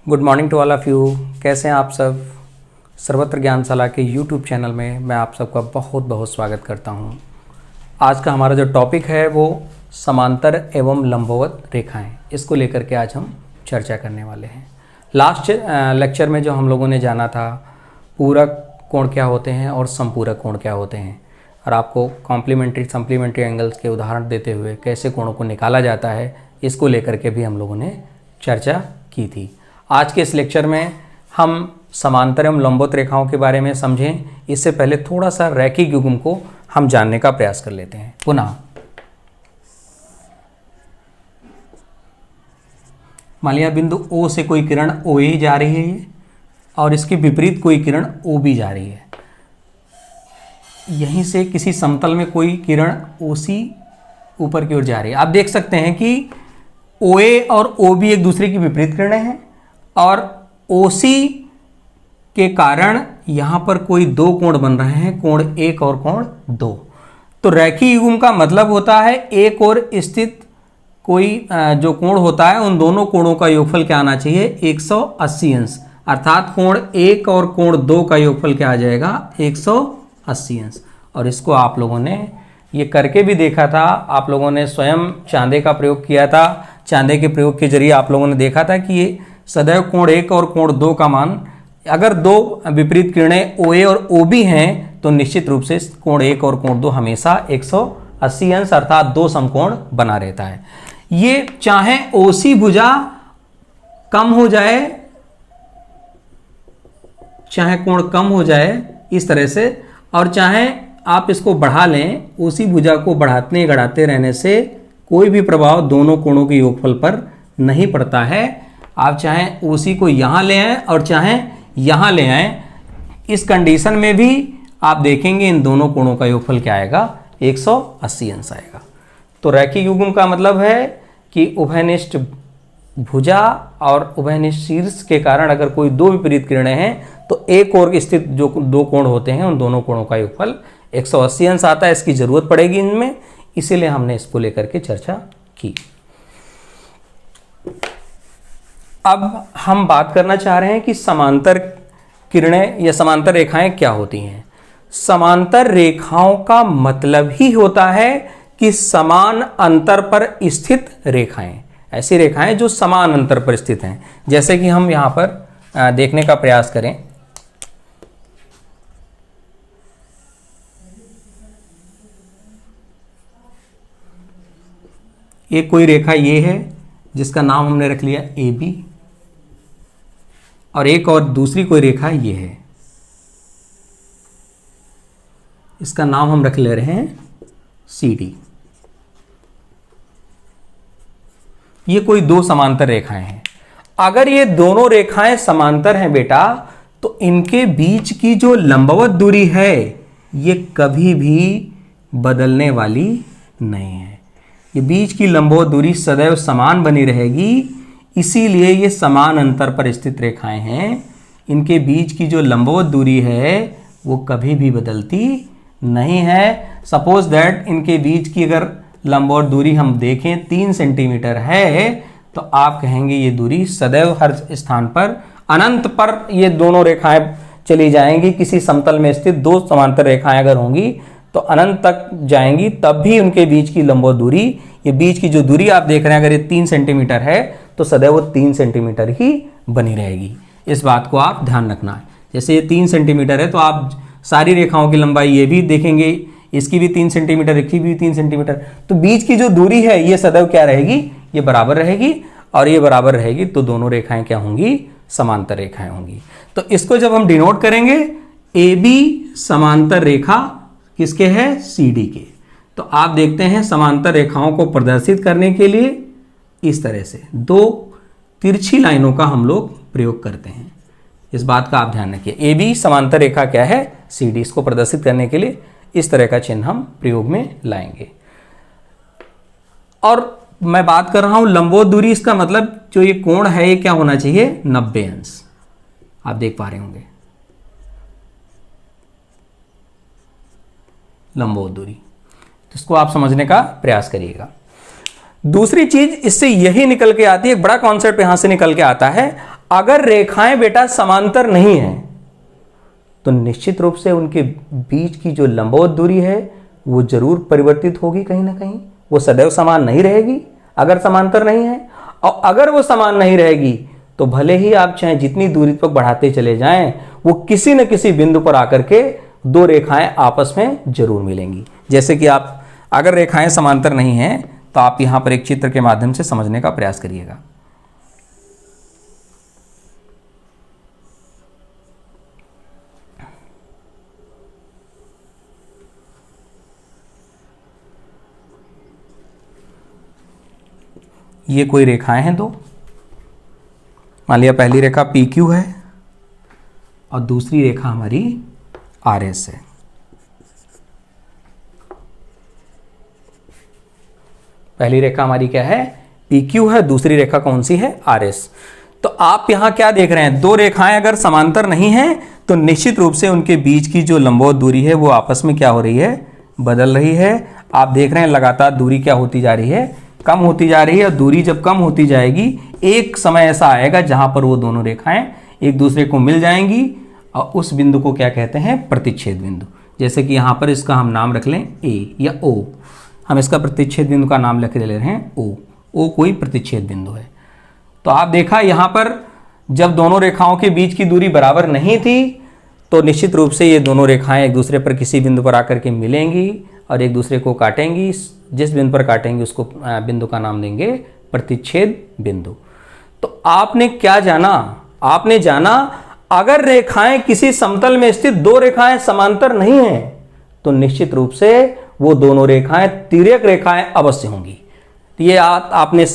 Good morning to all of you. कैसे हैं आप सब। सर्वत्र ज्ञानशाला के यूट्यूब चैनल में मैं आप सबका बहुत बहुत स्वागत करता हूं। आज का हमारा जो टॉपिक है वो समांतर एवं लंबवत रेखाएं, इसको लेकर के आज हम चर्चा करने वाले हैं। लास्ट लेक्चर में जो हम लोगों ने जाना था पूरक कोण क्या होते हैं और संपूरक कोण क्या होते हैं, और आपको कॉम्प्लीमेंट्री सप्लीमेंट्री एंगल्स के उदाहरण देते हुए कैसे कोणों को निकाला जाता है, इसको लेकर के भी हम लोगों ने चर्चा की थी। आज के इस लेक्चर में हम समांतर एवं लंबवत रेखाओं के बारे में समझें। इससे पहले थोड़ा सा रैखिक युग्म को हम जानने का प्रयास कर लेते हैं। पुनः मान लिया बिंदु O से कोई किरण OA जा रही है ये, और इसके विपरीत कोई किरण OB जा रही है। यहीं से किसी समतल में कोई किरण OC ऊपर की ओर जा रही है। आप देख सकते हैं कि OA और OB एक दूसरे की विपरीत किरणें हैं, और OC के कारण यहां पर कोई दो कोण बन रहे हैं, कोण 1 और कोण 2। तो रैखिक युग्म का मतलब होता है एक और स्थित कोई जो कोण होता है उन दोनों कोणों का योगफल क्या आना चाहिए, 180 अंश। अर्थात कोण 1 और कोण 2 का योगफल क्या आ जाएगा, 180 अंश। और इसको आप लोगों ने ये करके भी देखा था। आप लोगों ने स्वयं चांदे का प्रयोग किया था। चांदे के प्रयोग के जरिए आप लोगों ने देखा था कि ये सदैव कोण 1 और कोण 2 का मान, अगर दो विपरीत किरणें OA और OB हैं तो निश्चित रूप से कोण 1 और कोण 2 हमेशा 180 अंश अर्थात दो समकोण बना रहता है। ये चाहे OC भुजा कम हो जाए, चाहे कोण कम हो जाए इस तरह से, और चाहे आप इसको बढ़ा लें, OC भुजा को बढ़ाते बढ़ाते रहने से कोई भी प्रभाव दोनों कोणों के योगफल पर नहीं पड़ता है। आप चाहे OC को यहां ले आए और चाहे यहां ले आए, इस कंडीशन में भी आप देखेंगे इन दोनों कोणों का योगफल क्या आएगा, 180 अंश आएगा। तो रैखिक युग्म का मतलब है कि उभयनिष्ठ भुजा और उभयनिष्ठ शीर्ष के कारण अगर कोई दो विपरीत किरणें हैं तो एक और स्थित जो दो कोण होते हैं उन दोनों कोणों का योगफल 180 अंश आता है। इसकी जरूरत पड़ेगी इनमें, इसीलिए हमने इसको लेकर के चर्चा की। अब हम बात करना चाह रहे हैं कि समांतर किरणें या समांतर रेखाएं क्या होती हैं। समांतर रेखाओं का मतलब ही होता है कि समान अंतर पर स्थित रेखाएं, ऐसी रेखाएं जो समान अंतर पर स्थित हैं। जैसे कि हम यहां पर देखने का प्रयास करें, एक कोई रेखा ये है जिसका नाम हमने रख लिया AB, और एक और दूसरी कोई रेखा ये है, इसका नाम हम रख ले रहे हैं CD। ये कोई दो समांतर रेखाएं हैं। अगर ये दोनों रेखाएं समांतर हैं बेटा, तो इनके बीच की जो लंबवत दूरी है ये कभी भी बदलने वाली नहीं है। ये बीच की लंबवत दूरी सदैव समान बनी रहेगी, इसीलिए ये समान अंतर पर स्थित रेखाएं हैं। इनके बीच की जो लंबवत दूरी है वो कभी भी बदलती नहीं है। सपोज दैट इनके बीच की अगर लंबवत दूरी हम देखें 3 सेंटीमीटर है, तो आप कहेंगे ये दूरी सदैव हर स्थान पर अनंत पर ये दोनों रेखाएं चली जाएंगी। किसी समतल में स्थित दो समांतर रेखाएं अगर होंगी तो अनंत तक जाएंगी, तब भी उनके बीच की लंबवत दूरी, ये बीच की जो दूरी आप देख रहे हैं, अगर ये 3 सेंटीमीटर है तो सदैव वो 3 सेंटीमीटर ही बनी रहेगी। इस बात को आप ध्यान रखना है। जैसे ये 3 सेंटीमीटर है तो आप सारी रेखाओं की लंबाई ये भी देखेंगे, इसकी भी 3 सेंटीमीटर, इसकी भी 3 सेंटीमीटर, तो बीच की जो दूरी है ये सदैव क्या रहेगी, ये बराबर रहेगी, और ये बराबर रहेगी तो दोनों रेखाएं क्या होंगी, समांतर रेखाएं होंगी। तो इसको जब हम डिनोट करेंगे, AB समांतर रेखा किसके है, CD के। तो आप देखते हैं समांतर रेखाओं को प्रदर्शित करने के लिए इस तरह से दो तिरछी लाइनों का हम लोग प्रयोग करते हैं। इस बात का आप ध्यान रखिए। AB समांतर रेखा क्या है, CD, इसको प्रदर्शित करने के लिए इस तरह का चिन्ह हम प्रयोग में लाएंगे। और मैं बात कर रहा हूं लंबवत दूरी, इसका मतलब जो ये कोण है ये क्या होना चाहिए, 90 अंश। आप देख पा रहे होंगे लंबवत दूरी, तो इसको आप समझने का प्रयास करिएगा। दूसरी चीज इससे यही निकल के आती है, एक बड़ा कॉन्सेप्ट यहां से निकल के आता है, अगर रेखाएं बेटा समांतर नहीं है तो निश्चित रूप से उनके बीच की जो लंबवत दूरी है वो जरूर परिवर्तित होगी, कहीं ना कहीं वो सदैव समान नहीं रहेगी अगर समांतर नहीं है। और अगर वो समान नहीं रहेगी तो भले ही आप चाहे जितनी दूरी तक बढ़ाते चले जाएं, वो किसी न किसी बिंदु पर आकर के दो रेखाएं आपस में जरूर मिलेंगी। जैसे कि आप अगर रेखाएं समांतर नहीं हैं तो आप यहां पर एक चित्र के माध्यम से समझने का प्रयास करिएगा। ये कोई रेखाएं हैं दो, मान लिया पहली रेखा पी क्यू है और दूसरी रेखा हमारी आर एस है। पहली रेखा हमारी क्या है, पी क्यू है, दूसरी रेखा कौन सी है, आर एस। तो आप यहां क्या देख रहे हैं, दो रेखाएं अगर समांतर नहीं हैं तो निश्चित रूप से उनके बीच की जो लंबवत दूरी है वो आपस में क्या हो रही है, बदल रही है। आप देख रहे हैं लगातार दूरी क्या होती जा रही है, कम होती जा रही है। और दूरी जब कम होती जाएगी एक समय ऐसा आएगा जहां पर वो दोनों रेखाएं एक दूसरे को मिल जाएंगी और उस बिंदु को क्या कहते हैं, प्रतिच्छेद बिंदु। जैसे कि यहां पर इसका हम नाम रख लें ए या ओ, हम इसका प्रतिच्छेद बिंदु का नाम लिख ले रहे हैं ओ। ओ कोई प्रतिच्छेद बिंदु है। तो आप देखा यहां पर जब दोनों रेखाओं के बीच की दूरी बराबर नहीं थी तो निश्चित रूप से ये दोनों रेखाएं एक दूसरे पर किसी बिंदु पर आकर के मिलेंगी और एक दूसरे को काटेंगी। जिस बिंदु पर काटेंगे उसको बिंदु का नाम देंगे प्रतिच्छेद बिंदु। तो आपने क्या जाना, आपने जाना अगर रेखाएं किसी समतल में स्थित दो रेखाएं समांतर नहीं हैं तो निश्चित रूप से वो दोनों रेखाएं तिर्यक रेखाएं अवश्य होंगी। ये आपने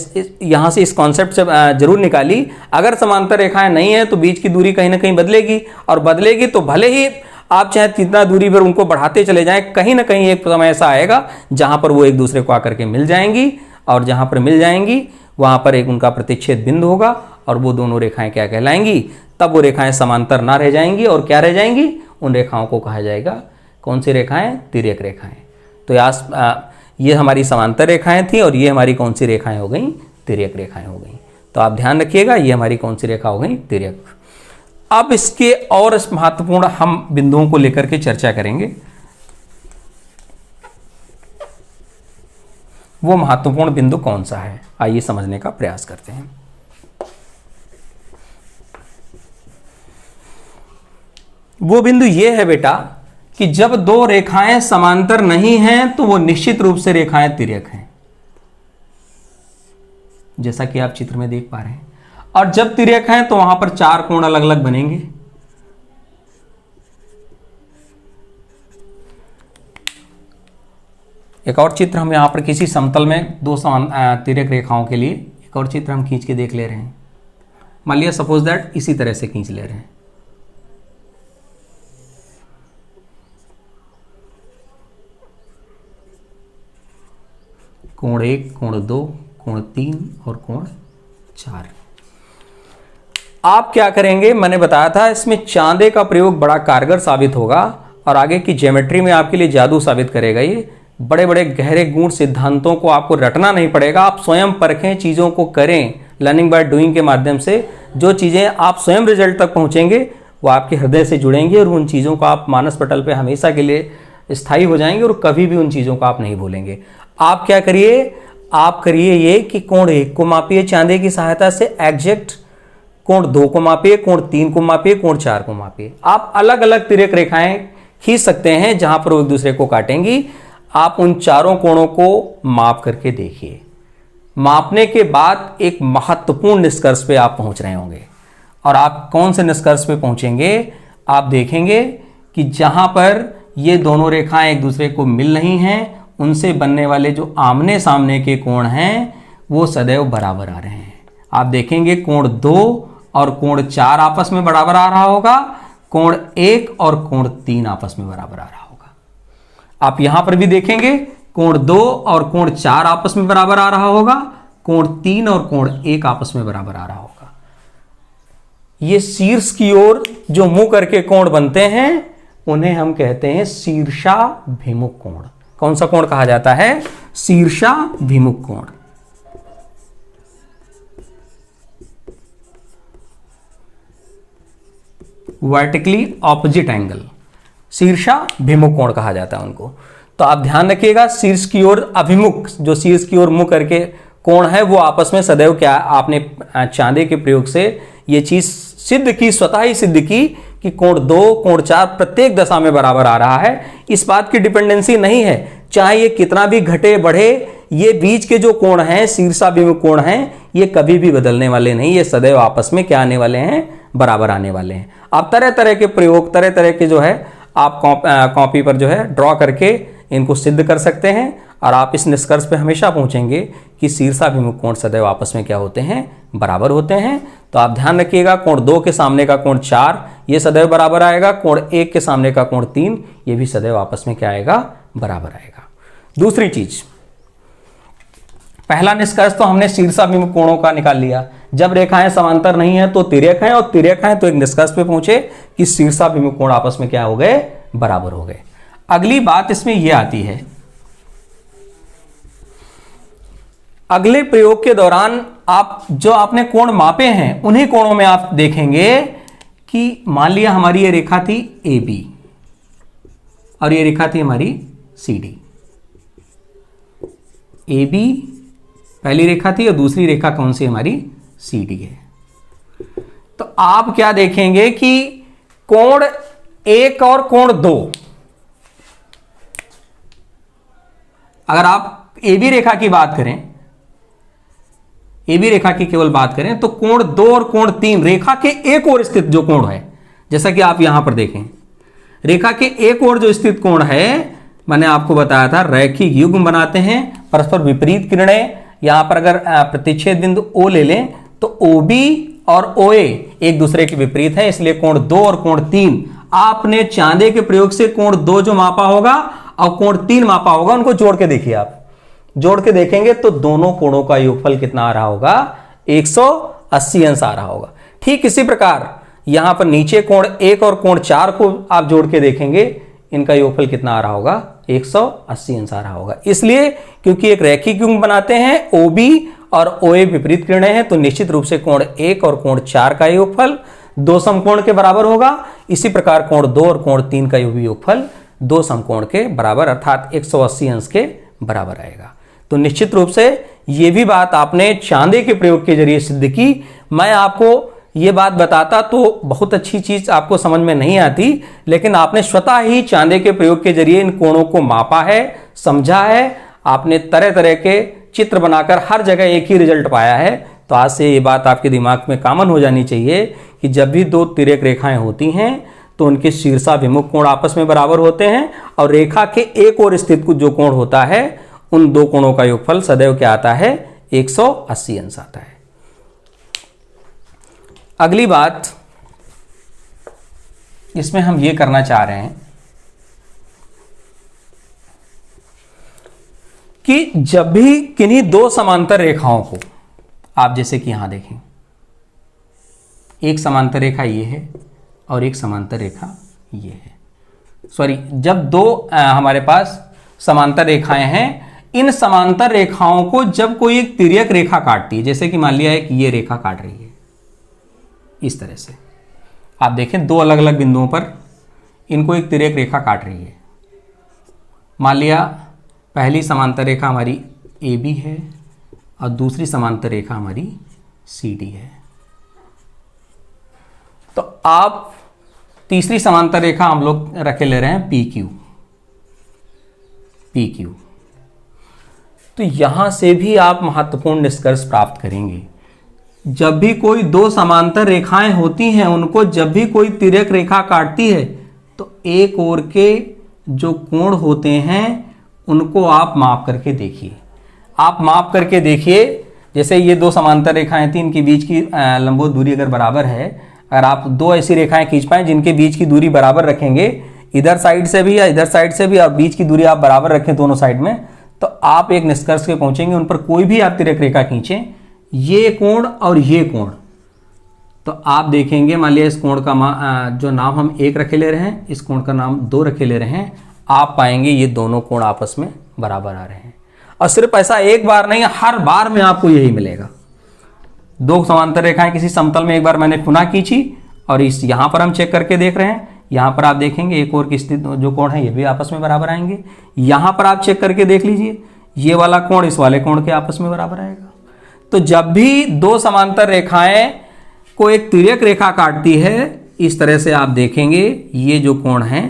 यहां से इस कॉन्सेप्ट से जरूर निकाली। अगर समांतर रेखाएं नहीं है तो बीच की दूरी कहीं ना कहीं बदलेगी और बदलेगी तो भले ही आप चाहे कितना दूरी पर उनको बढ़ाते चले जाएं, कहीं ना कहीं एक समय ऐसा आएगा जहां पर वो एक दूसरे को आकर के मिल जाएंगी और जहां पर मिल जाएंगी वहां पर एक उनका प्रतिच्छेद बिंदु होगा और वो दोनों रेखाएं क्या कहलाएंगी, तब वो रेखाएं समांतर ना रह जाएंगी और क्या रह जाएंगी, उन रेखाओं को कहा जाएगा कौन सी रेखाएं, तिर्यक रेखाएं। तो ये हमारी समांतर रेखाएं थी और ये हमारी कौन सी रेखाएं हो गई, तिर्यक रेखाएं हो गई। तो आप ध्यान रखिएगा ये हमारी कौन सी रेखा हो गई, तिर्यक। अब इसके और महत्वपूर्ण हम बिंदुओं को लेकर के चर्चा करेंगे। वो महत्वपूर्ण बिंदु कौन सा है, आइए समझने का प्रयास करते हैं। वो बिंदु ये है बेटा कि जब दो रेखाएं समांतर नहीं हैं तो वो निश्चित रूप से रेखाएं तिर्यक हैं, जैसा कि आप चित्र में देख पा रहे हैं। और जब तिर्यक हैं तो वहां पर चार कोण अलग अलग बनेंगे। एक और चित्र हम यहां पर किसी समतल में दो समान तिर्यक रेखाओं के लिए एक और चित्र हम खींच के देख ले रहे हैं। मान लिया सपोज दैट इसी तरह से खींच ले रहे हैं। कोण 1, कोण 2, कोण 3 और कोण 4। आप क्या करेंगे, मैंने बताया था इसमें चांदे का प्रयोग बड़ा कारगर साबित होगा और आगे की ज्योमेट्री में आपके लिए जादू साबित करेगा। ये बड़े बड़े गहरे गूढ़ सिद्धांतों को आपको रटना नहीं पड़ेगा, आप स्वयं परखें, चीज़ों को करें। लर्निंग बाय डूइंग के माध्यम से जो चीज़ें आप स्वयं रिजल्ट तक पहुंचेंगे वो आपके हृदय से जुड़ेंगी और उन चीज़ों को आप मानस पटल पे हमेशा के लिए स्थायी हो जाएंगे और कभी भी उन चीज़ों को आप नहीं भूलेंगे। आप क्या करिए, आप करिए ये कि कोण 1 को मापिए चांदे की सहायता से एग्जैक्ट, कोण 2 को मापिए, कोण 3 को मापिए, कोण 4 को मापिए। आप अलग अलग तिर्यक रेखाएं खींच सकते हैं जहां पर वो एक दूसरे को काटेंगी। आप उन चारों कोणों को माप करके देखिए। मापने के बाद एक महत्वपूर्ण निष्कर्ष पे आप पहुंच रहे होंगे। और आप कौन से निष्कर्ष पे पहुंचेंगे, आप देखेंगे कि जहां पर ये दोनों रेखाएं एक दूसरे को मिल रही हैं उनसे बनने वाले जो आमने सामने के कोण हैं वो सदैव बराबर आ रहे हैं। आप देखेंगे कोण 2 और कोण 4 आपस में बराबर आ रहा होगा, कोण 1 और कोण 3 आपस में बराबर आ रहा होगा। आप यहां पर भी देखेंगे कोण 2 और कोण 4 आपस में बराबर आ रहा होगा, कोण 3 और कोण 1 आपस में बराबर आ रहा होगा। ये शीर्ष की ओर जो मुंह करके कोण बनते हैं उन्हें हम कहते हैं शीर्षाभिमुख कोण। कौन सा कोण कहा जाता है, शीर्षाभिमुख कोण। वर्टिकली ऑपोजिट एंगल, शीर्षाभिमुख कोण कहा जाता है उनको। तो आप ध्यान रखिएगा, शीर्ष की ओर अभिमुख, जो शीर्ष की ओर मुख करके कोण है वो आपस में सदैव क्या, आपने चांदे के प्रयोग से ये चीज सिद्ध की, स्वतः ही सिद्ध की कि कोण 2 कोण 4 प्रत्येक दशा में बराबर आ रहा है। इस बात की डिपेंडेंसी नहीं है, चाहे ये कितना भी घटे बढ़े, ये बीच के जो कोण हैं, शीर्षाभिमुख कोण हैं, ये कभी भी बदलने वाले नहीं, ये सदैव आपस में क्या आने वाले हैं, बराबर आने वाले हैं। आप तरह तरह के प्रयोग, तरह तरह के जो है आप कॉपी पर जो है ड्रॉ करके इनको सिद्ध कर सकते हैं, और आप इस निष्कर्ष पे हमेशा पहुंचेंगे कि शीर्षाभिमुख कोण सदैव आपस में क्या होते हैं, बराबर होते हैं। तो आप ध्यान रखिएगा, कोण 2 के सामने का कोण 4 ये सदैव बराबर आएगा, कोण 1 के सामने का कोण 3 ये भी सदैव आपस में क्या आएगा, बराबर आएगा। दूसरी चीज, पहला निष्कर्ष तो हमने शीर्षाभिमुख कोणों का निकाल लिया, जब रेखाएं समांतर नहीं है तो तिर्यक हैं, और तिर्यक हैं तो एक निष्कर्ष पे पहुंचे कि शीर्षाभिमुख कोण आपस में क्या हो गए, बराबर हो गए। अगली बात इसमें यह आती है, अगले प्रयोग के दौरान आप जो आपने कोण मापे हैं उन्हीं कोणों में आप देखेंगे कि मान लिया हमारी ये रेखा थी AB और ये रेखा थी हमारी CD। AB पहली रेखा थी और दूसरी रेखा कौन सी हमारी, CD है। तो आप क्या देखेंगे कि कोण 1 और कोण 2, अगर आप AB रेखा की बात करें, AB रेखा की केवल बात करें, तो कोण 2 और कोण 3 रेखा के एक ओर स्थित जो कोण है, जैसा कि आप यहां पर देखें, रेखा के एक ओर जो स्थित कोण है, मैंने आपको बताया था रैखिक युग्म बनाते हैं, परस्पर विपरीत किरणें। यहां पर अगर प्रतिच्छेद बिंदु O ले लें तो OB और OA एक दूसरे के विपरीत है, इसलिए कोण 2 और कोण 3 आपने चांदे के प्रयोग से कोण 2 जो मापा होगा और कोण 3 मापा होगा, उनको जोड़ के देखिए। आप जोड़ के देखेंगे तो दोनों कोणों का योगफल कितना आ रहा होगा, 180 अंश आ रहा होगा। ठीक इसी प्रकार यहां पर नीचे कोण 1 और कोण 4 को आप जोड़ के देखेंगे, इनका योगफल कितना आ रहा होगा, 180 अंश आ रहा होगा। इसलिए क्योंकि एक रैखिक युग्म बनाते हैं, OB और OA विपरीत किरणें हैं, तो निश्चित रूप से कोण 1 और कोण 4 का योगफल 2 समकोण के बराबर होगा। इसी प्रकार कोण 2 और कोण 3 का योगफल 2 समकोण के बराबर अर्थात 180 अंश के बराबर आएगा। तो निश्चित रूप से यह भी बात आपने चांदे के प्रयोग के जरिए सिद्ध की। मैं आपको ये बात बताता तो बहुत अच्छी चीज आपको समझ में नहीं आती, लेकिन आपने स्वतः ही चांदे के प्रयोग के जरिए इन कोणों को मापा है, समझा है, आपने तरह तरह के चित्र बनाकर हर जगह एक ही रिजल्ट पाया है। तो आज से ये बात आपके दिमाग में कॉमन हो जानी चाहिए कि जब भी दो तिर्यक रेखाएं होती हैं तो उनके शीर्षाभिमुख कोण आपस में बराबर होते हैं, और रेखा के एक और स्थित कुछ जो कोण होता है उन दो कोणों का योगफल सदैव क्या आता है, 180 अंश आता है। अगली बात इसमें हम ये करना चाह रहे हैं कि जब भी किन्हीं दो समांतर रेखाओं को, आप जैसे कि यहां देखें, एक समांतर रेखा ये है और एक समांतर रेखा ये है, सॉरी, जब दो हमारे पास समांतर रेखाएं हैं, इन समांतर रेखाओं को जब कोई एक तिर्यक रेखा काटती है, जैसे कि मान लिया है कि ये रेखा काट रही है इस तरह से, आप देखें दो अलग अलग बिंदुओं पर इनको एक तिर्यक रेखा काट रही है। मान लिया पहली समांतर रेखा हमारी AB है और दूसरी समांतर रेखा हमारी CD है। तो आप तीसरी समांतर रेखा हम लोग रखे ले रहे हैं PQ। तो यहां से भी आप महत्वपूर्ण निष्कर्ष प्राप्त करेंगे। जब भी कोई दो समांतर रेखाएं होती हैं, उनको जब भी कोई तिर्यक रेखा काटती है तो एक ओर के जो कोण होते हैं उनको आप माप करके देखिए। आप माप करके देखिए, जैसे ये दो समांतर रेखाएं थी, इनके बीच की लंबवत दूरी अगर बराबर है, अगर आप दो ऐसी रेखाएं खींच पाए जिनके बीच की दूरी बराबर रखेंगे, इधर साइड से भी या इधर साइड से भी, और बीच की दूरी आप बराबर रखें दोनों साइड में, तो आप एक निष्कर्ष पे पहुंचेंगे। उन पर कोई भी आप तिर्यक रेखा खींचें, ये कोण और ये कोण, तो आप देखेंगे, मान लिया इस कोण का जो नाम हम 1 रखे ले रहे हैं, इस कोण का नाम 2 रखे ले रहे हैं, आप पाएंगे ये दोनों कोण आपस में बराबर आ रहे हैं। और सिर्फ ऐसा एक बार नहीं, हर बार में आपको यही मिलेगा। दो समांतर रेखाएं किसी समतल में एक बार मैंने पुनः खींची, और इस यहाँ पर हम चेक करके देख रहे हैं, यहाँ पर आप देखेंगे एक और किस जो कोण है ये भी आपस में बराबर आएंगे। यहाँ पर आप चेक करके देख लीजिए, ये वाला कोण इस वाले कोण के आपस में बराबर आएगा। तो जब भी दो समांतर रेखाएं को एक तिर्यक रेखा काटती है, इस तरह से आप देखेंगे ये जो कोण हैं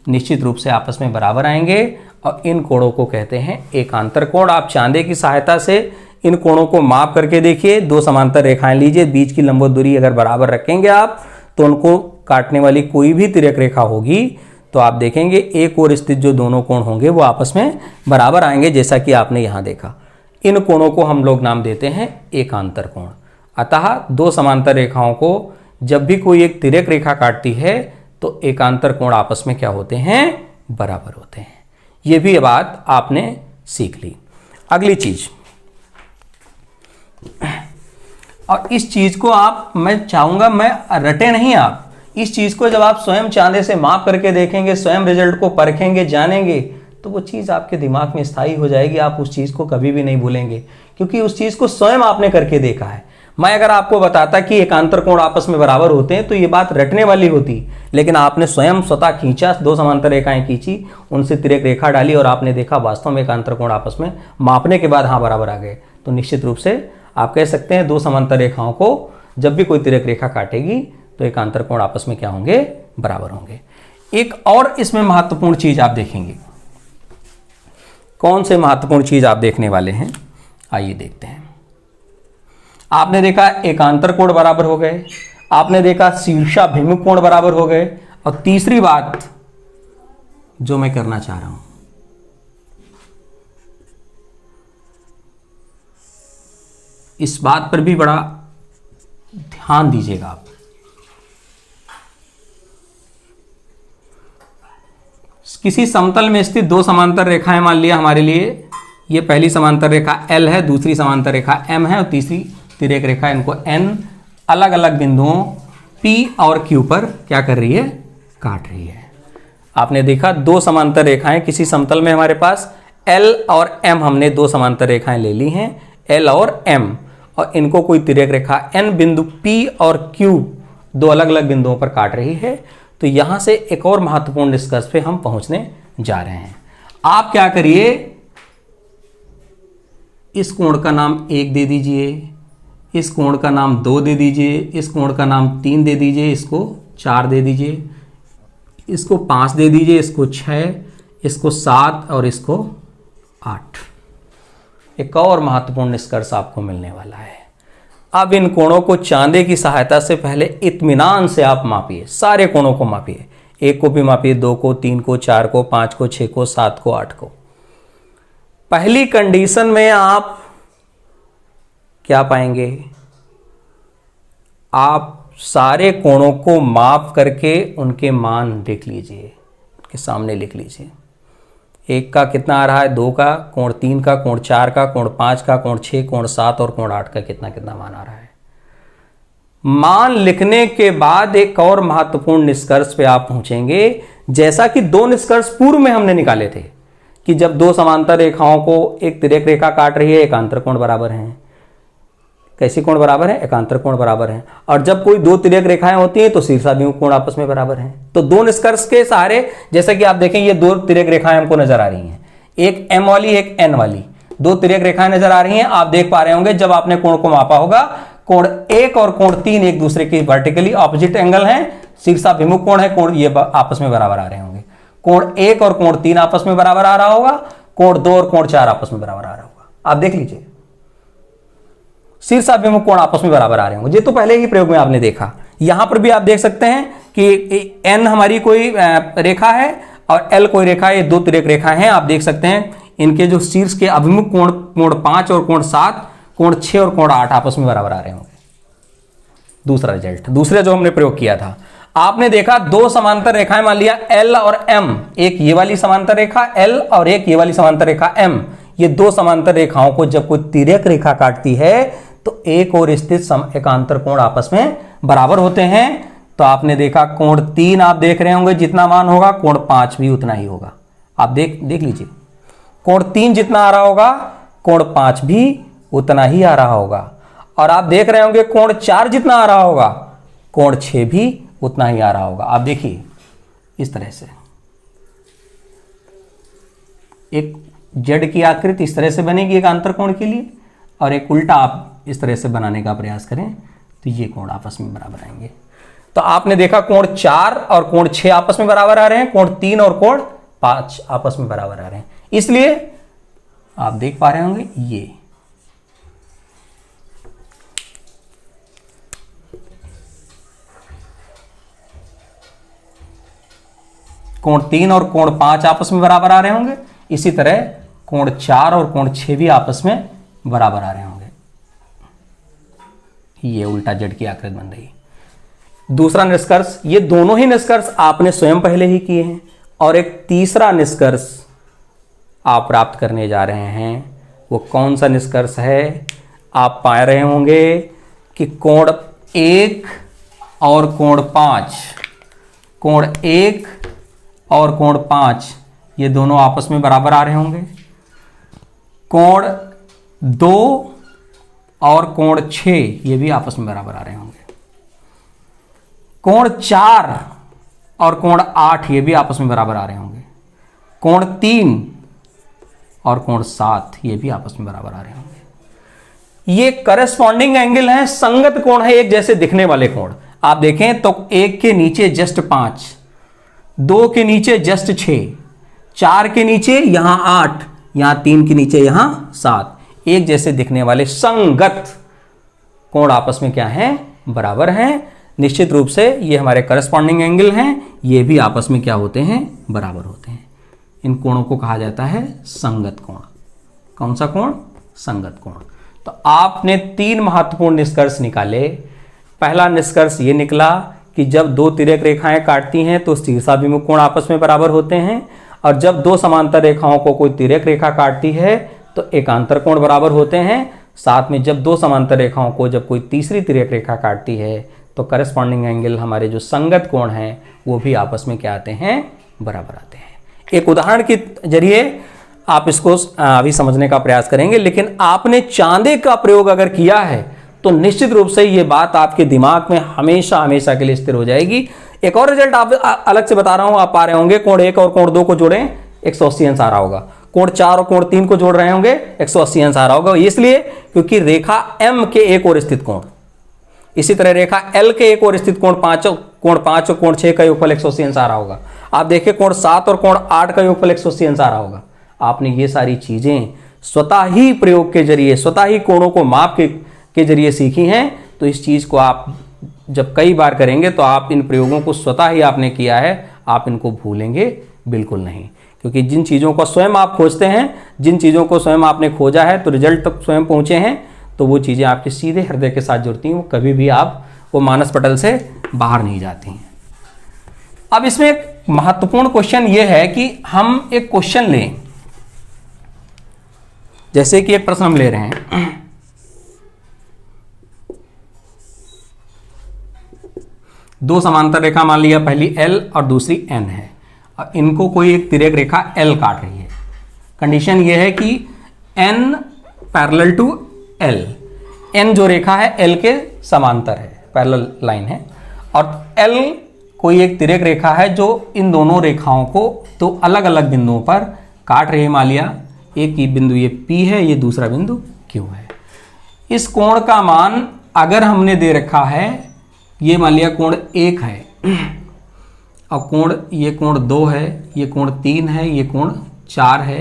निश्चित रूप से आपस में बराबर आएंगे और इन कोणों को कहते हैं एकांतर कोण। आप चांदे की सहायता से इन कोणों को माप करके देखिए, दो समांतर रेखाएं लीजिए, बीच की लंबवत दूरी अगर बराबर रखेंगे आप तो उनको काटने वाली कोई भी तिर्यक रेखा होगी तो आप देखेंगे एक और स्थित जो दोनों कोण होंगे वो आपस में बराबर आएंगे, जैसा कि आपने यहाँ देखा। इन कोणों को हम लोग नाम देते हैं एकांतर कोण। अतः दो समांतर रेखाओं को जब भी कोई एक तिर्यक रेखा काटती है तो एकांतर कोण आपस में क्या होते हैं, बराबर होते हैं। यह भी बात आपने सीख ली। अगली चीज, और इस चीज को आप, मैं चाहूंगा मैं रटे नहीं, आप इस चीज को जब आप स्वयं चांदे से माप करके देखेंगे, स्वयं रिजल्ट को परखेंगे, जानेंगे, तो वो चीज आपके दिमाग में स्थायी हो जाएगी। आप उस चीज को कभी भी नहीं भूलेंगे क्योंकि उस चीज को स्वयं आपने करके देखा है। मैं अगर आपको बताता कि एकांतर कोण आपस में बराबर होते हैं तो ये बात रटने वाली होती, लेकिन आपने स्वयं स्वतः खींचा, दो समांतर रेखाएं खींची, उनसे तिर्यक रेखा डाली और आपने देखा वास्तव में एकांतर कोण आपस में मापने के बाद हाँ बराबर आ गए। तो निश्चित रूप से आप कह सकते हैं दो समांतर रेखाओं को जब भी कोई तिर्यक रेखा काटेगी तो एकांतर कोण आपस में क्या होंगे, बराबर होंगे। एक और इसमें महत्वपूर्ण चीज आप देखेंगे। कौन से महत्वपूर्ण चीज आप देखने वाले हैं, आइए देखते हैं। आपने देखा एकांतर कोण बराबर हो गए, आपने देखा शीर्षाभिमुख कोण बराबर हो गए, और तीसरी बात जो मैं करना चाह रहा हूं, इस बात पर भी बड़ा ध्यान दीजिएगा आप। किसी समतल में स्थित दो समांतर रेखाएं मान लिया हमारे लिए, ये पहली समांतर रेखा L है, दूसरी समांतर रेखा M है और तीसरी तिर्यक रेखा, इनको N अलग अलग बिंदुओं P और Q पर क्या कर रही है, काट रही है। आपने देखा दो समांतर रेखाएं किसी समतल में हमारे पास L और M, हमने दो समांतर रेखाएं ले ली हैं L और M, और इनको कोई तिर्यक रेखा N बिंदु P और Q दो अलग अलग बिंदुओं पर काट रही है। तो यहां से एक और महत्वपूर्ण निष्कर्ष पे हम पहुंचने जा रहे हैं। आप क्या करिए, इस कोण का नाम 1 दे दीजिए, इस कोण का नाम 2 दे दीजिए, इस कोण का नाम 3 दे दीजिए, इसको 4 दे दीजिए, इसको 5 दे दीजिए, इसको 6, इसको 7 और इसको 8। एक और महत्वपूर्ण निष्कर्ष आपको मिलने वाला है। अब इन कोणों को चांदे की सहायता से पहले इत्मीनान से आप मापिए, सारे कोणों को मापिए, 1 को भी मापिए, 2 को, 3 को, 4 को, 5 को, 6 को, 7 को, 8 को। पहली कंडीशन में आप क्या पाएंगे, आप सारे कोणों को माप करके उनके मान देख लीजिए, उनके सामने लिख लीजिए। 1 का कितना आ रहा है, 2 का, कोण 3 का, कोण 4 का, कोण 5 का, कोण 6, कोण 7 और कोण 8 का कितना कितना मान आ रहा है। मान लिखने के बाद एक और महत्वपूर्ण निष्कर्ष पे आप पहुंचेंगे, जैसा कि दो निष्कर्ष पूर्व में हमने निकाले थे कि जब दो समांतर रेखाओं को एक तिर्यक रेखा काट रही है एकांतर कोण बराबर हैं। कैसी कोण बराबर है, एकांतर कोण बराबर हैं। और जब कोई दो तिर्यक रेखाएं होती हैं तो शीर्षाभिमुख कोण आपस में बराबर हैं। तो दो निष्कर्ष के सहारे, जैसा कि आप देखें ये दो तिर्यक रेखाएं हमको नजर आ रही हैं, एक M वाली एक N वाली, दो तिर्यक रेखाएं नजर आ रही हैं। आप देख पा रहे होंगे जब आपने कोण को मापा होगा, कोण 1 और कोण 3 एक दूसरे के वर्टिकली ऑपोजिट एंगल हैं, शीर्षाभिमुख कोण है, कोण ये आपस में बराबर आ रहे होंगे। कोण 1 और कोण 3 आपस में बराबर आ रहा होगा, कोण 2 और कोण 4 आपस में बराबर आ रहा होगा। आप देख लीजिए शीर्षाभिमुख कोण आपस में बराबर आ रहे होंगे। ये तो पहले ही प्रयोग में आपने देखा। यहां पर भी आप देख सकते हैं कि N हमारी कोई रेखा है और L कोई रेखा है, ये दो तिर्यक रेखा हैं। आप देख सकते हैं इनके जो शीर्ष के अभिमुख कोण, कोण 5 और कोण 7, कोण 6 और कोण 8 आपस में बराबर आ रहे होंगे। दूसरा रिजल्ट, दूसरा जो हमने प्रयोग किया था, आपने देखा दो समांतर रेखाएं मान लिया L और M, एक ये वाली समांतर रेखा L और एक ये वाली समांतर रेखा M। ये दो समांतर रेखाओं को जब कोई तिर्यक रेखा काटती है तो एक और स्थित एकांतर कोण आपस में बराबर होते हैं। तो आपने देखा कोण 3 आप देख रहे होंगे जितना मान होगा, कोण 5 भी उतना ही होगा। आप देख लीजिए, कोण 3 जितना आ रहा होगा, कोण 5 भी उतना ही आ रहा होगा। और आप देख रहे होंगे कोण 4 जितना आ रहा होगा, कोण 6 भी उतना ही आ रहा होगा। आप देखिए इस तरह से एक जेड की आकृति इस तरह से बनेगी एक आंतरकोण के लिए, और एक उल्टा आप इस तरह से बनाने का प्रयास करें तो ये कोण आपस में बराबर आएंगे। तो आपने देखा कोण 4 और कोण 6 आपस में बराबर आ रहे हैं, कोण 3 और कोण 5 आपस में बराबर आ रहे हैं। इसलिए आप देख पा रहे होंगे ये कोण 3 और कोण 5 आपस में बराबर आ रहे होंगे, इसी तरह कोण 4 और कोण 6 भी आपस में बराबर आ रहे होंगे। ये उल्टा जेड की आकृति बन रही। दूसरा निष्कर्ष, ये दोनों ही निष्कर्ष आपने स्वयं पहले ही किए हैं, और एक तीसरा निष्कर्ष आप प्राप्त करने जा रहे हैं। वो कौन सा निष्कर्ष है? आप पा रहे होंगे कि कोण 1 और कोण 5, कोण 1 और कोण 5 ये दोनों आपस में बराबर आ रहे होंगे। कोण 2 और कोण 6 ये भी आपस में बराबर आ रहे होंगे। कोण 4 और कोण 8 ये भी आपस में बराबर आ रहे होंगे। कोण 3 और कोण 7 ये भी आपस में बराबर आ रहे होंगे। ये करस्पॉन्डिंग एंगल है, संगत कोण है, एक जैसे दिखने वाले कोण। आप देखें तो 1 के नीचे जस्ट 5, 2 के नीचे जस्ट 6, 4 के नीचे यहां 8, यहां 3 के नीचे यहां 7, एक जैसे दिखने वाले संगत कोण आपस में क्या हैं? बराबर हैं। निश्चित रूप से ये हमारे करस्पॉन्डिंग एंगल हैं, ये भी आपस में क्या होते हैं? बराबर होते हैं। इन कोणों को कहा जाता है संगत कोण। कौन सा कोण? संगत कोण। तो आपने 3 महत्वपूर्ण निष्कर्ष निकाले। पहला निष्कर्ष ये निकला कि जब 2 तिर्यक रेखाएं काटती हैं तो शीर्षाभिमुख कोण आपस में बराबर होते हैं, और जब 2 समांतर रेखाओं को कोई तिर्यक रेखा काटती है तो एकांतर कोण बराबर होते हैं। साथ में जब 2 समांतर रेखाओं को जब कोई तीसरी तिर्यक रेखा काटती है तो करस्पॉन्डिंग एंगल हमारे जो संगत कोण हैं वो भी आपस में क्या आते हैं? बराबर आते हैं। एक उदाहरण के जरिए आप इसको अभी समझने का प्रयास करेंगे, लेकिन आपने चांदे का प्रयोग अगर किया है तो निश्चित रूप से ये बात आपके दिमाग में हमेशा हमेशा के लिए स्थिर हो जाएगी। एक और रिजल्ट आप अलग से बता रहा हूं, आप पा रहे होंगे कोण 1 और कोण 2 को जोड़ें 180 अंश आ रहा होगा, कोण 4 और कोण 3 को जोड़ रहे होंगे 180 अंश आ रहा होगा। इसलिए क्योंकि रेखा M के एक और स्थित कोण, इसी तरह रेखा L के एक और स्थित कोण 5 और कोण 6 का योगफल 180 अंश आ रहा होगा। आप देखिए कोण 7 और कोण 8 का योगफल 180 अंश आ रहा होगा। आपने ये सारी चीजें स्वतः ही प्रयोग के जरिए, स्वतः ही कोणों को माप के जरिए सीखी हैं। तो इस चीज को आप जब कई बार करेंगे तो आप इन प्रयोगों को स्वतः ही आपने किया है, आप इनको भूलेंगे बिल्कुल नहीं। क्योंकि जिन चीज़ों को स्वयं आप खोजते हैं, जिन चीज़ों को स्वयं आपने खोजा है तो रिजल्ट तक स्वयं पहुंचे हैं, तो वो चीज़ें आपके सीधे हृदय के साथ जुड़ती हैं, वो कभी भी आप वो मानस पटल से बाहर नहीं जाती हैं। अब इसमें एक महत्वपूर्ण क्वेश्चन ये है कि हम एक क्वेश्चन लें, जैसे कि एक प्रश्न हम ले रहे हैं, दो समांतर रेखा मान लिया, पहली L और दूसरी N है, और इनको कोई एक तिर्यक रेखा L काट रही है। कंडीशन ये है कि N parallel to L, N जो रेखा है L के समांतर है, पैरेलल लाइन है, और L कोई एक तिर्यक रेखा है जो इन दोनों रेखाओं को दो अलग अलग बिंदुओं पर काट रही है। मान लिया एक की बिंदु ये P है, ये दूसरा बिंदु Q है। इस कोण का मान अगर हमने दे रखा है, ये मान लिया कोण 1 है, और ये कोण 2 है, ये कोण 3 है, ये कोण 4 है,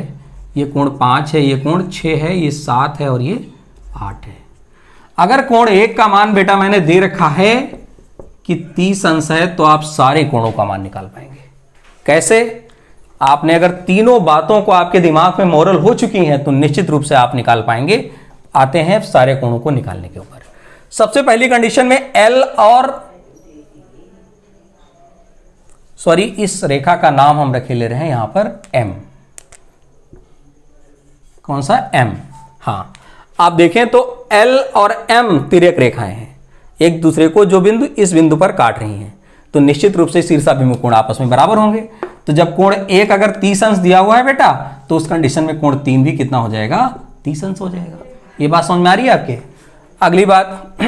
ये कोण 5 है, ये कोण 6 है, ये 7 है और ये 8 है। अगर कोण 1 का मान बेटा मैंने दे रखा है कि 30 अंश है, तो आप सारे कोणों का मान निकाल पाएंगे। कैसे? आपने अगर तीनों बातों को आपके दिमाग में मोरल हो चुकी हैं तो निश्चित रूप से आप निकाल पाएंगे। आते हैं सारे कोणों को निकालने के ऊपर। सबसे पहली कंडीशन में L और इस रेखा का नाम हम रखे ले रहे हैं यहां पर M। कौन सा? M। हाँ, आप देखें तो L और M तिर्यक रेखाएं हैं, एक दूसरे को जो बिंदु इस बिंदु पर काट रही हैं, तो निश्चित रूप से शीर्षाभिमुख कोण आपस में बराबर होंगे। तो जब कोण 1 अगर 30 अंश दिया हुआ है बेटा, तो उस कंडीशन में कोण 3 भी कितना हो जाएगा? 30 अंश हो जाएगा। ये बात समझ में आ रही है आपके? अगली बात,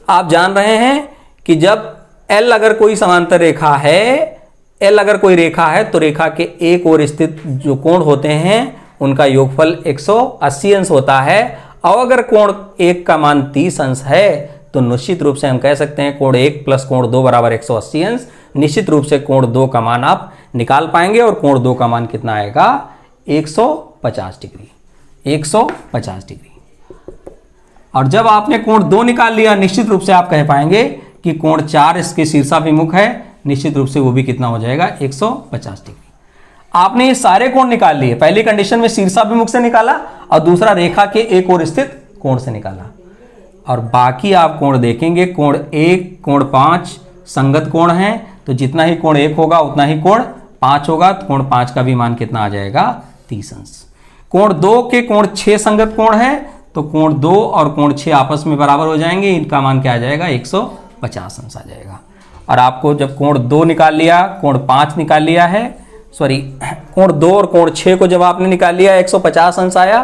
आप जान रहे हैं कि जब एल अगर कोई समांतर रेखा है, एल अगर कोई रेखा है तो रेखा के एक ओर स्थित जो कोण होते हैं उनका योगफल 180 अंश होता है। और अगर कोण 1 का मान 30 अंश है तो निश्चित रूप से हम कह सकते हैं कोण 1 प्लस कोण 2 बराबर 180 अंश। निश्चित रूप से कोण 2 का मान आप निकाल पाएंगे और कोण 2 का मान कितना आएगा 150 डिग्री, 150 डिग्री। और जब आपने कोण 2 निकाल लिया निश्चित रूप से आप कह पाएंगे कि कोण 4 इसके शीर्षाभिमुख है, निश्चित रूप से वो भी कितना हो जाएगा 150 डिग्री। आपने ये सारे कोण निकाल लिए, पहली कंडीशन में शीर्षाभिमुख से निकाला और दूसरा रेखा के एक ओर स्थित कोण से निकाला। और बाकी आप कोण देखेंगे, कोण 1 कोण 5 संगत कोण है, तो जितना ही कोण 1 होगा उतना ही कोण 5 होगा, तो कोण 5 का भी मान कितना आ जाएगा 30 अंश। कोण 2 के कोण 6 संगत कोण है, तो कोण 2 और कोण 6 आपस में बराबर हो जाएंगे, इनका मान क्या आ जाएगा 150 अंश आ जाएगा। और आपको जब कोण 2 निकाल लिया, कोण 5 निकाल लिया है, सॉरी कोण 2 और कोण 6 को जब आपने निकाल लिया 150 अंश आया,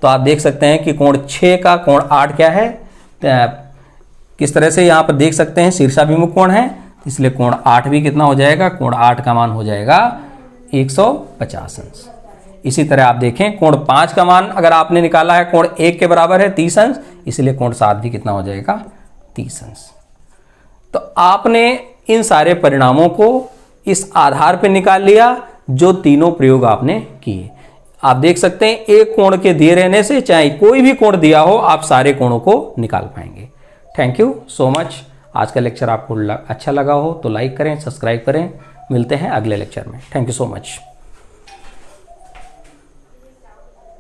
तो आप देख सकते हैं कि कोण 6 का कोण 8 क्या है, किस तरह से यहाँ पर देख सकते हैं शीर्षाभिमुख कोण है, इसलिए कोण 8 भी कितना हो जाएगा, कोण 8 का मान हो जाएगा 150 अंश। इसी तरह आप देखें कोण 5 का मान अगर आपने निकाला है कोण 1 के बराबर है 30 अंश, इसलिए कोण 7 भी कितना हो जाएगा 30 अंश। तो आपने इन सारे परिणामों को इस आधार पर निकाल लिया जो तीनों प्रयोग आपने किए। आप देख सकते हैं एक कोण के दिए रहने से चाहे कोई भी कोण दिया हो आप सारे कोणों को निकाल पाएंगे। Thank you so much. आज का लेक्चर आपको अच्छा लगा हो तो लाइक करें, सब्सक्राइब करें। मिलते हैं अगले लेक्चर में। Thank you so much.